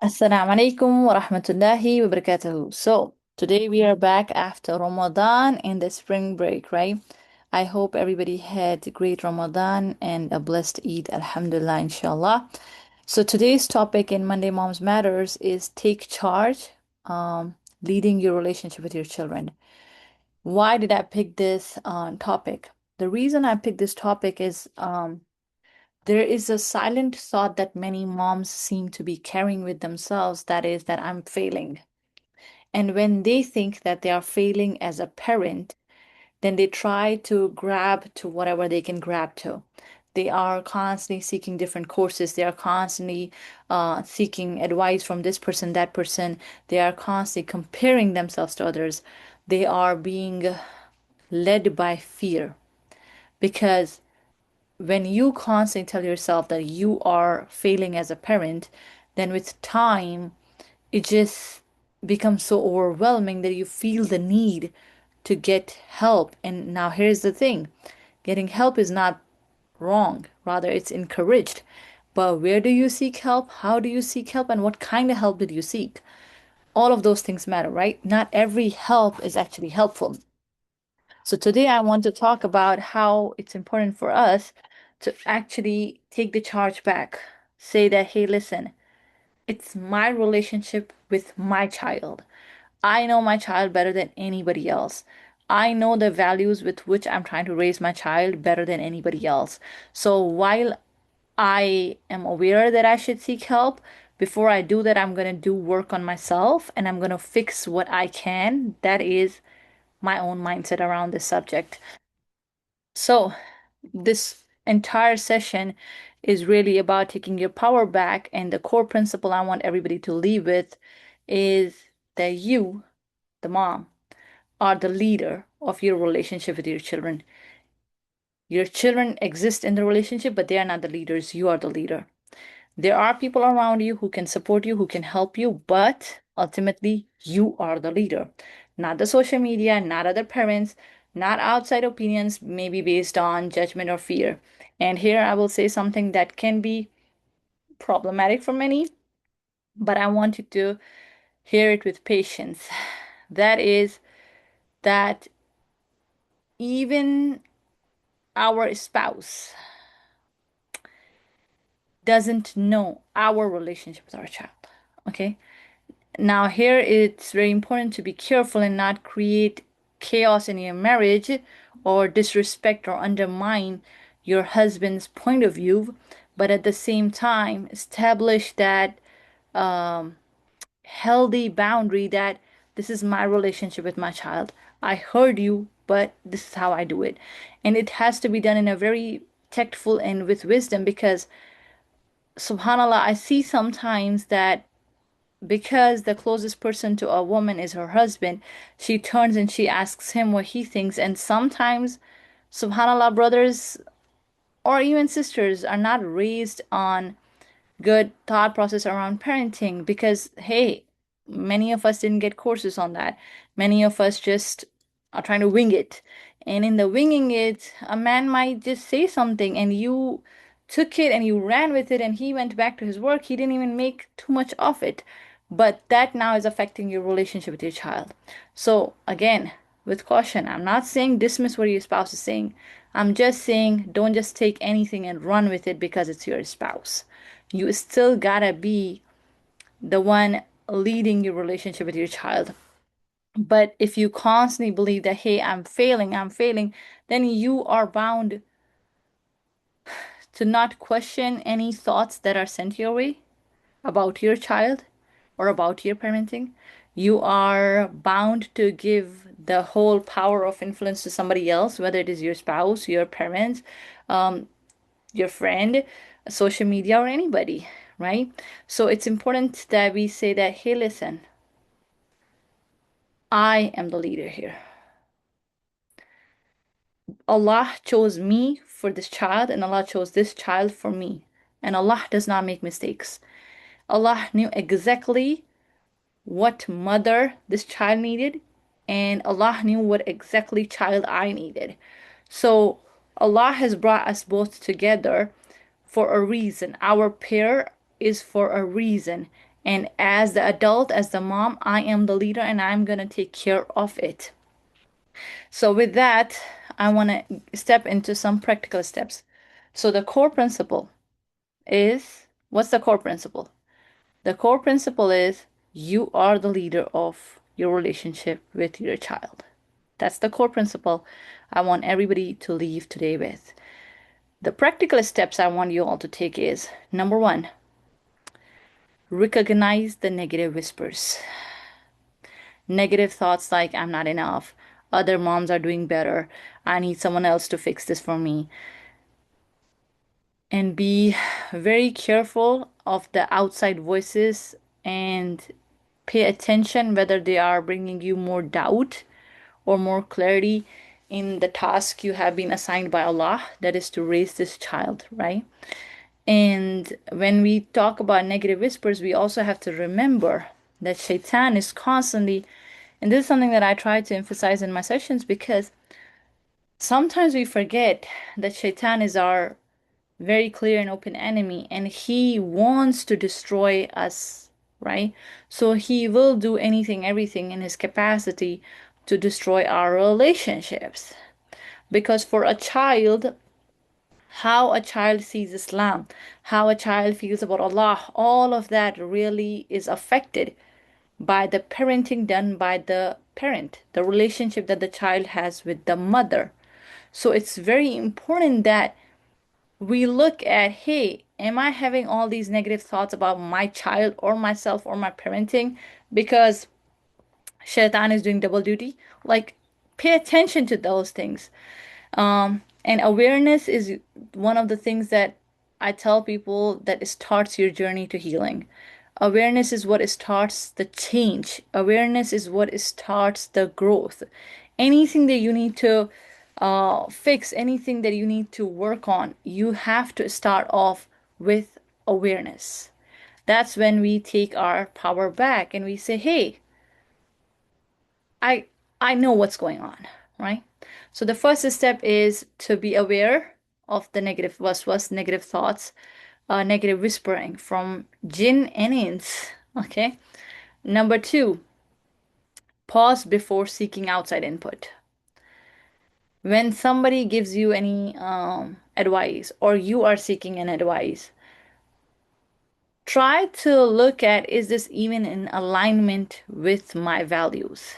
Assalamu alaikum wa rahmatullahi wa barakatuhu. So, today we are back after Ramadan and the spring break, right? I hope everybody had a great Ramadan and a blessed Eid, alhamdulillah, inshallah. So, today's topic in Monday Moms Matters is take charge, leading your relationship with your children. Why did I pick this topic? The reason I picked this topic is there is a silent thought that many moms seem to be carrying with themselves, that is, that I'm failing. And when they think that they are failing as a parent, then they try to grab to whatever they can grab to. They are constantly seeking different courses. They are constantly seeking advice from this person, that person. They are constantly comparing themselves to others. They are being led by fear because when you constantly tell yourself that you are failing as a parent, then with time, it just becomes so overwhelming that you feel the need to get help. And now here's the thing, getting help is not wrong, rather, it's encouraged. But where do you seek help? How do you seek help? And what kind of help did you seek? All of those things matter, right? Not every help is actually helpful. So today I want to talk about how it's important for us to actually take the charge back. Say that, hey, listen, it's my relationship with my child. I know my child better than anybody else. I know the values with which I'm trying to raise my child better than anybody else. So while I am aware that I should seek help, before I do that, I'm going to do work on myself and I'm going to fix what I can. That is my own mindset around this subject. So, this entire session is really about taking your power back. And the core principle I want everybody to leave with is that you, the mom, are the leader of your relationship with your children. Your children exist in the relationship, but they are not the leaders. You are the leader. There are people around you who can support you, who can help you, but ultimately, you are the leader. Not the social media, not other parents, not outside opinions, maybe based on judgment or fear. And here I will say something that can be problematic for many, but I want you to hear it with patience. That is that even our spouse doesn't know our relationship with our child. Okay? Now, here it's very important to be careful and not create chaos in your marriage or disrespect or undermine your husband's point of view, but at the same time, establish that um, healthy boundary that this is my relationship with my child. I heard you, but this is how I do it. And it has to be done in a very tactful and with wisdom because, subhanAllah, I see sometimes that because the closest person to a woman is her husband, she turns and she asks him what he thinks. And sometimes, subhanAllah, brothers or even sisters are not raised on good thought process around parenting because, hey, many of us didn't get courses on that. Many of us just are trying to wing it. And in the winging it, a man might just say something and you took it and you ran with it and he went back to his work. He didn't even make too much of it. But that now is affecting your relationship with your child. So, again, with caution, I'm not saying dismiss what your spouse is saying. I'm just saying don't just take anything and run with it because it's your spouse. You still gotta be the one leading your relationship with your child. But if you constantly believe that, hey, I'm failing, then you are bound to not question any thoughts that are sent your way about your child or about your parenting. You are bound to give the whole power of influence to somebody else, whether it is your spouse, your parents, um, your friend, social media, or anybody, right? So it's important that we say that, hey, listen, I am the leader here. Allah chose me for this child, and Allah chose this child for me. And Allah does not make mistakes. Allah knew exactly what mother this child needed, and Allah knew what exactly child I needed. So Allah has brought us both together for a reason. Our pair is for a reason. And as the adult, as the mom, I am the leader and I'm going to take care of it. So, with that, I want to step into some practical steps. So, the core principle is what's the core principle? The core principle is you are the leader of your relationship with your child. That's the core principle I want everybody to leave today with. The practical steps I want you all to take is number one, recognize the negative whispers. Negative thoughts like, I'm not enough, other moms are doing better, I need someone else to fix this for me. And be very careful of the outside voices and pay attention whether they are bringing you more doubt or more clarity in the task you have been assigned by Allah, that is to raise this child, right? And when we talk about negative whispers, we also have to remember that shaitan is constantly, and this is something that I try to emphasize in my sessions because sometimes we forget that shaitan is our very clear and open enemy and he wants to destroy us, right? So he will do anything, everything in his capacity to destroy our relationships. Because for a child, how a child sees Islam, how a child feels about Allah, all of that really is affected by the parenting done by the parent, the relationship that the child has with the mother. So it's very important that we look at, hey, am I having all these negative thoughts about my child or myself or my parenting because shaitan is doing double duty? Like, pay attention to those things. And awareness is one of the things that I tell people that it starts your journey to healing. Awareness is what starts the change. Awareness is what starts the growth. Anything that you need to fix, anything that you need to work on, you have to start off with awareness. That's when we take our power back and we say, hey, I I know what's going on, right? So the first step is to be aware of the negative was negative thoughts, negative whispering from jinn and ins. Okay. Number two, pause before seeking outside input. When somebody gives you any advice or you are seeking an advice, try to look at, is this even in alignment with my values?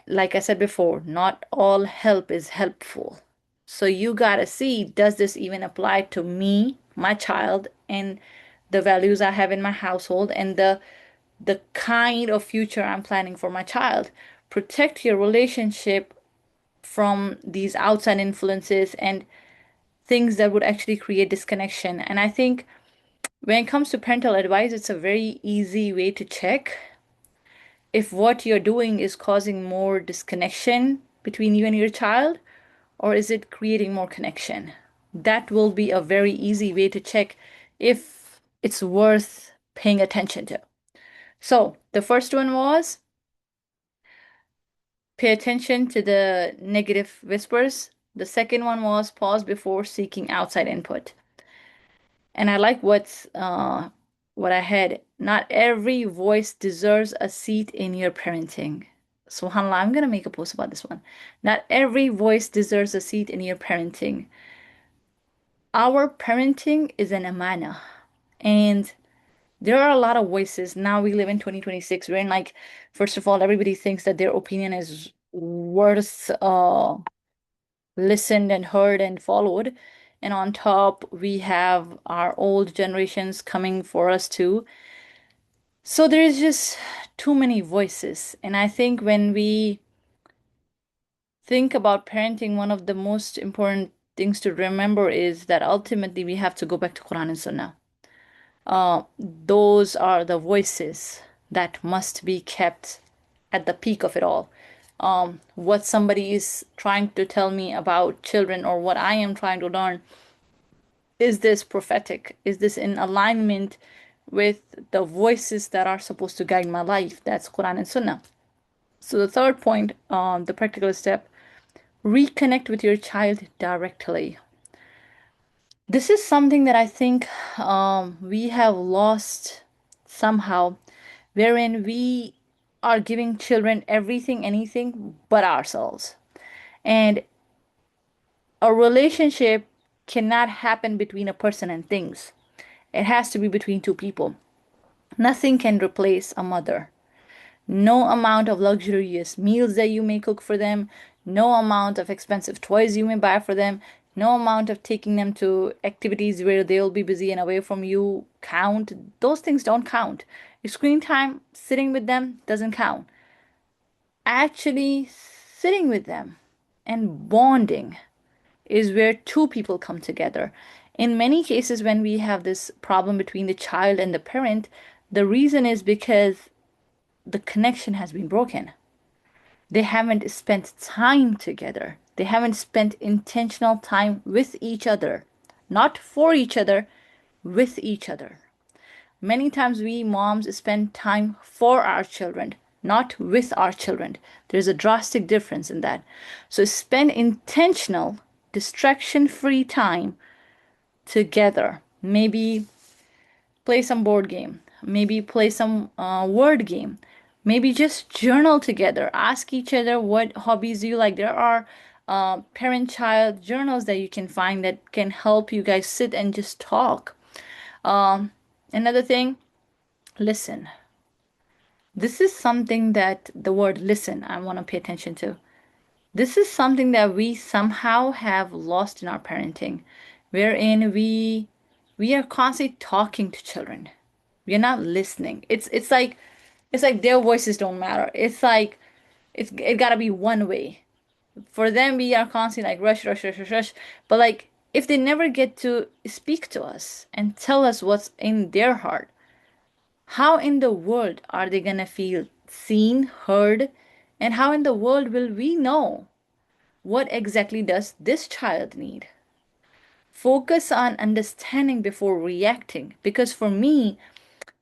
Like I said before, not all help is helpful. So you gotta see, does this even apply to me, my child, and the values I have in my household and the kind of future I'm planning for my child? Protect your relationship from these outside influences and things that would actually create disconnection. And I think when it comes to parental advice, it's a very easy way to check if what you're doing is causing more disconnection between you and your child, or is it creating more connection? That will be a very easy way to check if it's worth paying attention to. So, the first one was pay attention to the negative whispers. The second one was pause before seeking outside input. And I like what I had. Not every voice deserves a seat in your parenting. SubhanAllah, I'm gonna make a post about this one. Not every voice deserves a seat in your parenting. Our parenting is an amana. And there are a lot of voices. Now we live in 2026, wherein like, first of all, everybody thinks that their opinion is worth listened and heard and followed. And on top, we have our old generations coming for us too. So there's just too many voices. And I think when we think about parenting, one of the most important things to remember is that ultimately we have to go back to Quran and Sunnah. Those are the voices that must be kept at the peak of it all. What somebody is trying to tell me about children or what I am trying to learn, is this prophetic? Is this in alignment with the voices that are supposed to guide my life? That's Quran and Sunnah. So the third point, the practical step, reconnect with your child directly. This is something that I think we have lost somehow, wherein we are giving children everything, anything but ourselves. And a relationship cannot happen between a person and things. It has to be between two people. Nothing can replace a mother. No amount of luxurious meals that you may cook for them, no amount of expensive toys you may buy for them, no amount of taking them to activities where they'll be busy and away from you count. Those things don't count. Your screen time, sitting with them, doesn't count. Actually, sitting with them and bonding is where two people come together. In many cases, when we have this problem between the child and the parent, the reason is because the connection has been broken. They haven't spent time together. They haven't spent intentional time with each other, not for each other, with each other. Many times we moms spend time for our children, not with our children. There's a drastic difference in that. So spend intentional, distraction free time together. Maybe play some board game, maybe play some word game, maybe just journal together. Ask each other what hobbies do you like. There are parent-child journals that you can find that can help you guys sit and just talk. Um, Another thing, listen. This is something that the word listen, I want to pay attention to. This is something that we somehow have lost in our parenting, wherein we are constantly talking to children. We are not listening. It's like their voices don't matter. It's like it gotta be one way. For them, we are constantly like rush, rush, rush, rush, rush. But like if they never get to speak to us and tell us what's in their heart, how in the world are they gonna feel seen, heard, and how in the world will we know what exactly does this child need? Focus on understanding before reacting. Because for me,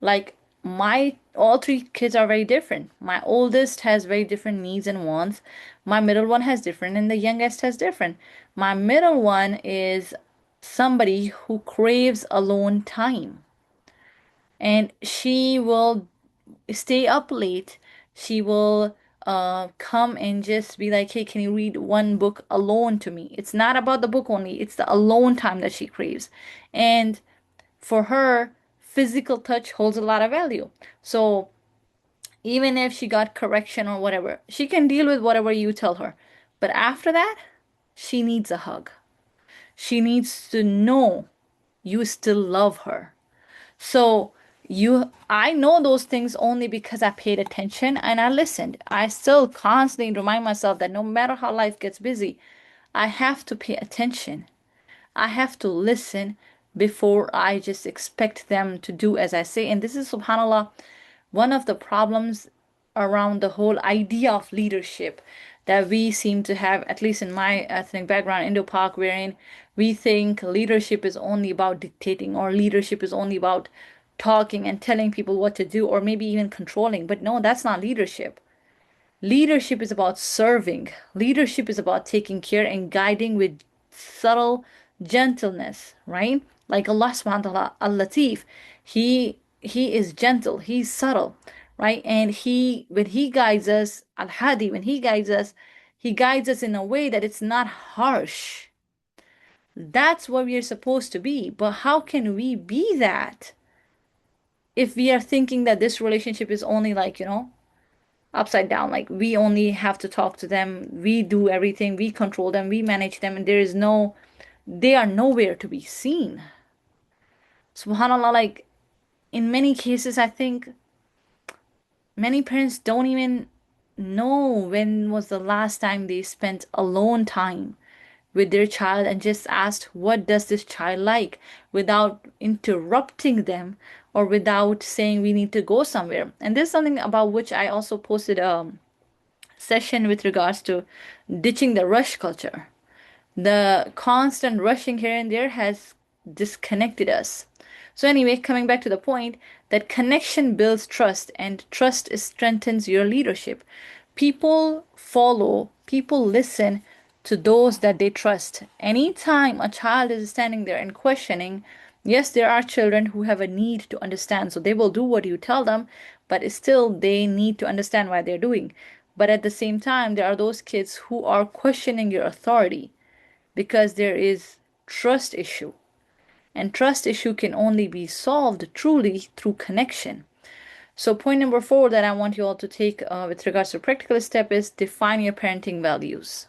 like my all three kids are very different. My oldest has very different needs and wants. My middle one has different, and the youngest has different. My middle one is somebody who craves alone time, and she will stay up late. She will come and just be like, hey, can you read one book alone to me? It's not about the book only, it's the alone time that she craves. And for her, physical touch holds a lot of value. So even if she got correction or whatever, she can deal with whatever you tell her. But after that, she needs a hug. She needs to know you still love her. So I know those things only because I paid attention and I listened. I still constantly remind myself that no matter how life gets busy, I have to pay attention. I have to listen before I just expect them to do as I say. And this is, subhanAllah, one of the problems around the whole idea of leadership that we seem to have, at least in my ethnic background, Indo-Pak, wherein we think leadership is only about dictating, or leadership is only about talking and telling people what to do, or maybe even controlling. But no, that's not leadership. Leadership is about serving. Leadership is about taking care and guiding with subtle gentleness, right? Like Allah subhanahu wa ta'ala, Al-Latif, He is gentle, He's subtle, right? And He when He guides us, Al-Hadi, when He guides us in a way that it's not harsh. That's what we are supposed to be. But how can we be that if we are thinking that this relationship is only like, upside down? Like we only have to talk to them, we do everything, we control them, we manage them, and they are nowhere to be seen. Subhanallah, like in many cases, I think many parents don't even know when was the last time they spent alone time with their child and just asked, what does this child like, without interrupting them or without saying we need to go somewhere. And there's something about which I also posted session with regards to ditching the rush culture. The constant rushing here and there has disconnected us. So, anyway, coming back to the point that connection builds trust and trust strengthens your leadership. People follow, people listen to those that they trust. Anytime a child is standing there and questioning, yes, there are children who have a need to understand, so they will do what you tell them, but still they need to understand why they're doing. But at the same time, there are those kids who are questioning your authority because there is trust issue. And trust issue can only be solved truly through connection. So point number four that I want you all to take with regards to practical step is define your parenting values.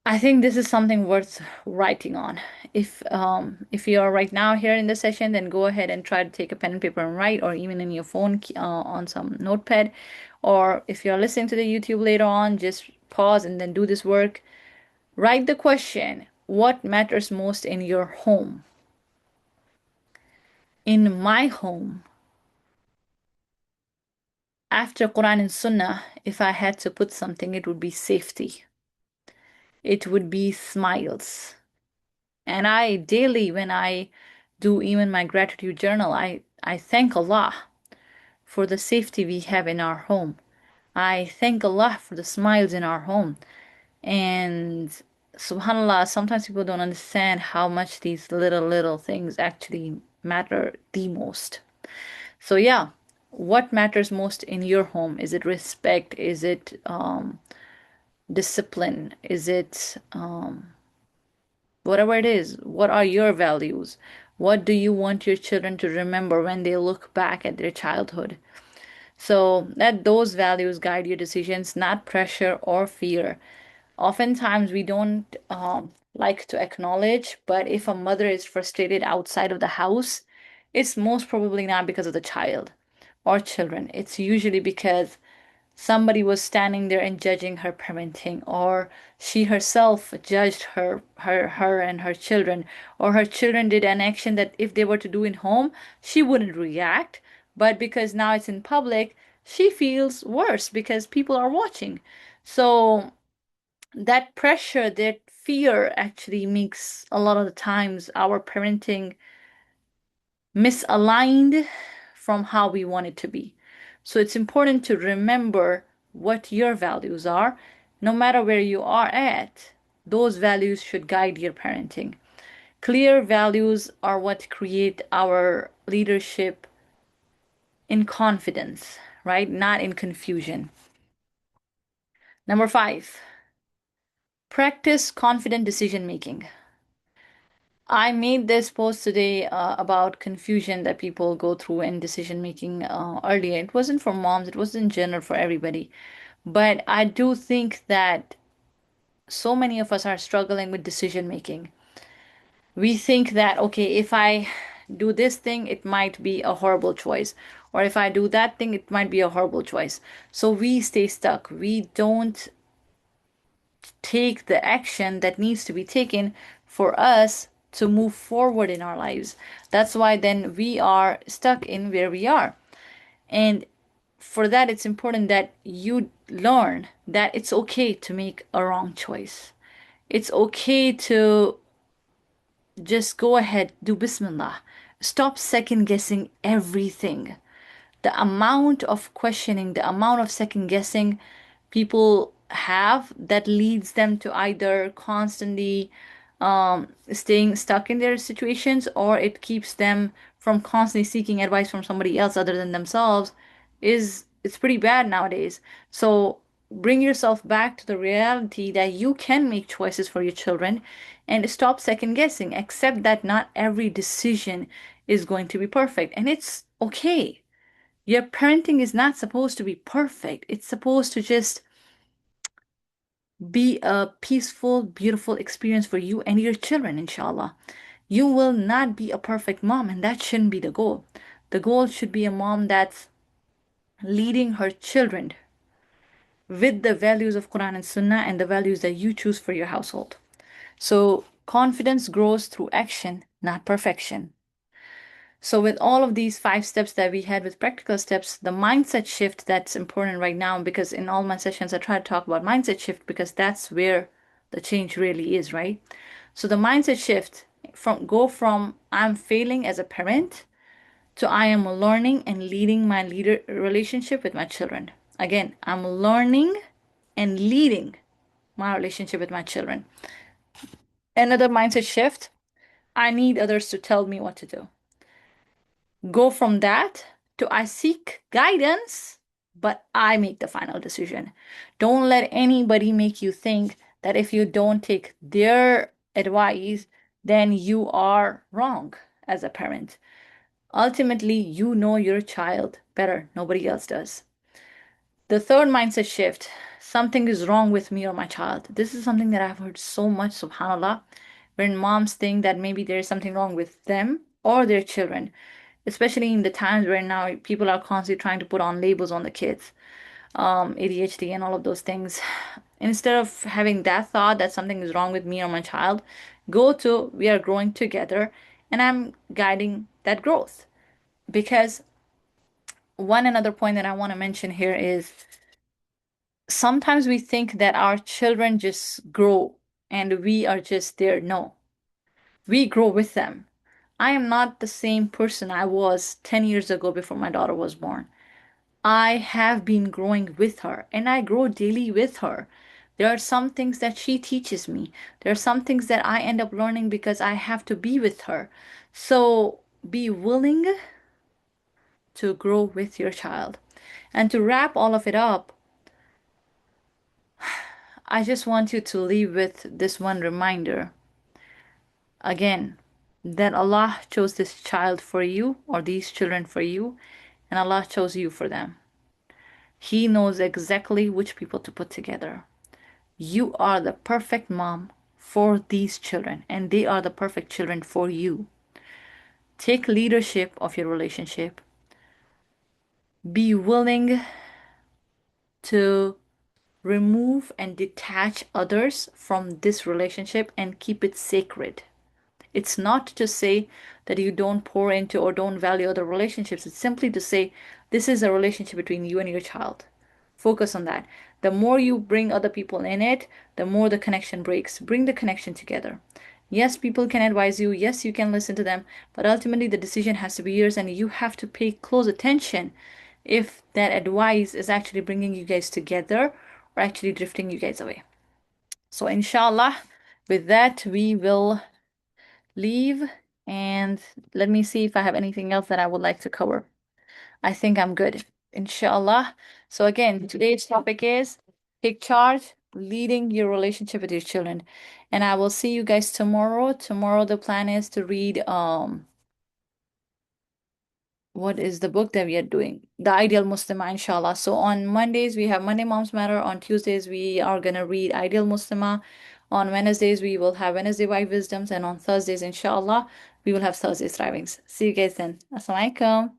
I think this is something worth writing on. If you are right now here in the session, then go ahead and try to take a pen and paper and write, or even in your phone on some notepad. Or if you're listening to the YouTube later on, just pause and then do this work. Write the question, what matters most in your home? In my home, after Quran and Sunnah, if I had to put something, it would be safety. It would be smiles. And I daily, when I do even my gratitude journal, I thank Allah for the safety we have in our home. I thank Allah for the smiles in our home. And subhanallah, sometimes people don't understand how much these little things actually matter the most. So yeah, what matters most in your home? Is it respect? Is it discipline? Is it whatever it is? What are your values? What do you want your children to remember when they look back at their childhood? So that those values guide your decisions, not pressure or fear. Oftentimes we don't like to acknowledge, but if a mother is frustrated outside of the house, it's most probably not because of the child or children. It's usually because somebody was standing there and judging her parenting, or she herself judged her and her children, or her children did an action that if they were to do in home, she wouldn't react, but because now it's in public, she feels worse because people are watching. So that pressure, that fear actually makes a lot of the times our parenting misaligned from how we want it to be. So it's important to remember what your values are. No matter where you are at, those values should guide your parenting. Clear values are what create our leadership in confidence, right? Not in confusion. Number five, practice confident decision making. I made this post today about confusion that people go through in decision making earlier. It wasn't for moms, it was in general for everybody. But I do think that so many of us are struggling with decision making. We think that, okay, if I do this thing, it might be a horrible choice. Or if I do that thing, it might be a horrible choice. So we stay stuck. We don't take the action that needs to be taken for us to move forward in our lives. That's why then we are stuck in where we are. And for that, it's important that you learn that it's okay to make a wrong choice. It's okay to just go ahead, do Bismillah. Stop second guessing everything. The amount of questioning, the amount of second guessing people have that leads them to either constantly staying stuck in their situations, or it keeps them from constantly seeking advice from somebody else other than themselves is it's pretty bad nowadays. So bring yourself back to the reality that you can make choices for your children and stop second guessing. Accept that not every decision is going to be perfect, and it's okay. Your parenting is not supposed to be perfect. It's supposed to just be a peaceful, beautiful experience for you and your children, inshallah. You will not be a perfect mom, and that shouldn't be the goal. The goal should be a mom that's leading her children with the values of Quran and Sunnah and the values that you choose for your household. So, confidence grows through action, not perfection. So, with all of these five steps that we had with practical steps, the mindset shift that's important right now, because in all my sessions, I try to talk about mindset shift because that's where the change really is, right? So, the mindset shift from I'm failing as a parent to I am learning and leading my leader relationship with my children. Again, I'm learning and leading. my relationship with my children. Another mindset shift, I need others to tell me what to do. Go from that to I seek guidance, but I make the final decision. Don't let anybody make you think that if you don't take their advice, then you are wrong as a parent. Ultimately, you know your child better. Nobody else does. The third mindset shift, something is wrong with me or my child. This is something that I've heard so much, subhanAllah, when moms think that maybe there is something wrong with them or their children, especially in the times where now people are constantly trying to put on labels on the kids, ADHD and all of those things. Instead of having that thought that something is wrong with me or my child, go to we are growing together and I'm guiding that growth. Because one another point that I want to mention here is sometimes we think that our children just grow and we are just there. No, we grow with them. I am not the same person I was 10 years ago before my daughter was born. I have been growing with her and I grow daily with her. There are some things that she teaches me. There are some things that I end up learning because I have to be with her. So be willing to grow with your child. And to wrap all of it up, I just want you to leave with this one reminder again that Allah chose this child for you or these children for you, and Allah chose you for them. He knows exactly which people to put together. You are the perfect mom for these children, and they are the perfect children for you. Take leadership of your relationship. Be willing to remove and detach others from this relationship and keep it sacred. It's not to say that you don't pour into or don't value other relationships. It's simply to say this is a relationship between you and your child. Focus on that. The more you bring other people in it, the more the connection breaks. Bring the connection together. Yes, people can advise you. Yes, you can listen to them. But ultimately, the decision has to be yours, and you have to pay close attention if that advice is actually bringing you guys together or actually drifting you guys away. So, inshallah, with that, we will leave and let me see if I have anything else that I would like to cover. I think I'm good, inshallah. So again, today's topic is take charge, leading your relationship with your children. And I will see you guys tomorrow. Tomorrow the plan is to read what is the book that we are doing? The Ideal Muslima, inshallah. So on Mondays, we have Monday Moms Matter. On Tuesdays, we are going to read Ideal Muslima. On Wednesdays, we will have Wednesday Wife Wisdoms. And on Thursdays, inshallah, we will have Thursday Thrivings. See you guys then. Assalamu alaikum.